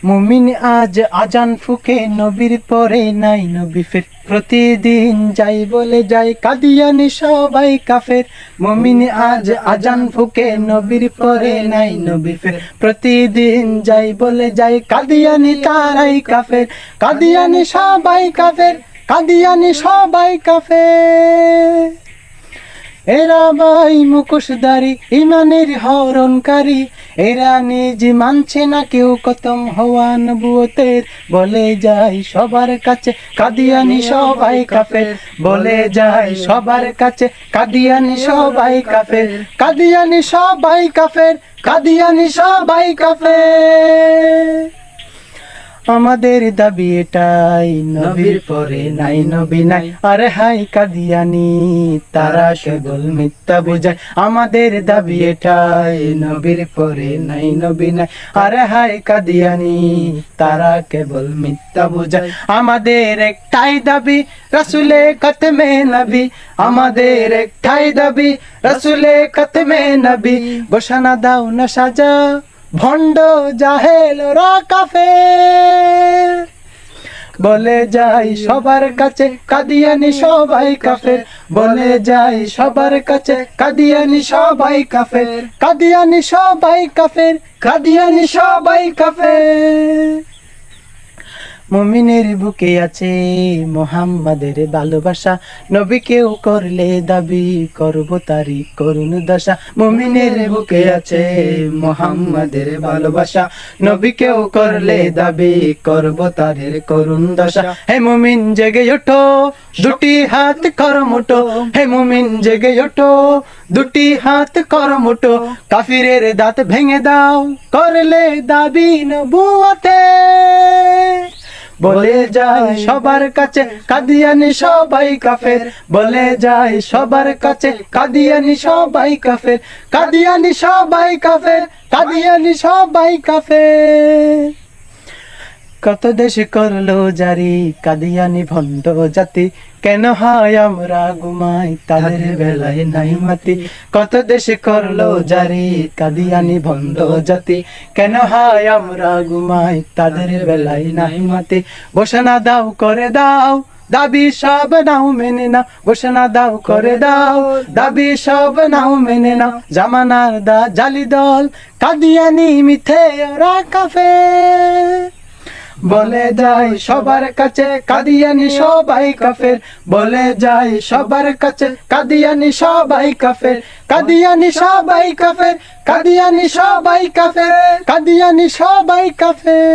মুমিন আজ আজান ফুকে নবীর পরে নাই নবী ফের প্রতিদিন যাই বলে যাই কাদিয়ানি সবাই কাফের। মুমিন আজ আজান ফুকে নবীর পরে নাই নবী ফের প্রতিদিন যাই বলে যাই কাদিয়ানি তারাই কাফের। কাদিয়ানি সবাই কাফের, কাদিয়ানি সবাই কাফের। এরা ভাই মুখোশধারী ইমানের হরণকারী, এরা নিজ মানছে না কেউ খতম হওয়া নবুয়তের। বলে যায় সবার কাছে কাদিয়ানি সবাই কাফের, বলে যায় সবার কাছে কাদিয়ানি সবাই কাফের। কাদিয়ানি সবাই কাফের, কাদিয়ানি সবাই কাফের। আমাদের দাবি এটাই নবীর পরে নাই নবী নাই। আরে হাই কাদিয়ানি তারা কেবল মিথ্যা বোঝায়। আমাদের দাবি এটাই নবীর পরে নাই নবী নাই। আরে হাই কাদিয়ানি তারা কেবল মিথ্যা বোঝায়। আমাদের একটাই দাবি রাসূলে খতমে নবী, আমাদের একটাই দাবি রাসূলে খতমে নবী। ঘোষণা দাও না সাজা ভণ্ড জাহেলরা কাফের। বলে যাই সবার কাছে কাদিয়ানি সবাই কাফের, বলে যাই সবার কাছে কাদিয়ানি সবাই কাফের। কাদিয়ানি সবাই কাফের, কাদিয়ানি সবাই কাফের। মুমিনের বুকে আছে মুহাম্মাদের ভালোবাসা, নবীকেও করলে দাবি করব তারি করুণ দশা। মুমিনের বুকে আছে মুহাম্মাদের ভালোবাসা, নবীকেও করলে দাবি করব তারের করুণ দশা। হে মুমিন জেগে ওঠো দুটি হাত কর মুঠো, হে মুমিন জেগে ওঠো দুটি হাত কর মুঠো। কাফিরের দাঁত ভেঙে দাও করলে দাবি নবুয়তে। বলে যায় সবার কাছে কাদিয়ানি সবাই কাফের, বলে যায় সবার কাছে কাদিয়ানি সবাই কাফের। কাদিয়ানি সবাই কাফের, কাদিয়ানি সবাই কাফের। কত দেশ করলো জারি কাদিয়ানি ভণ্ড জাতি, কেন হয় আমরা ঘুমাই তাদের বেলায় নাই মাতি। কত দেশ করলো জারি কাদিয়ানি ভণ্ড জাতি, কেন হয় আমরা ঘুমাই তাদের বেলায় নাই মাতি। ঘোষণা দাও করে দাও দাবি সব নাও মেনে নাও, ঘোষণা দাও করে দাও দাবি সব নাও মেনে নাও। জামানার দা জালি দল কাদিয়ানি মিথ্যে ওরা কাফের। বলে যায় সবার কাছে কাদিয়ানি সবাই কাফের, বলে যায় সবার কাছে কাদিয়ানি সবাই কাফের। কাদিয়ানি সবাই কাফের, কাদিয়ানি সবাই কাফের, কাদিয়ানি সবাই কাফের।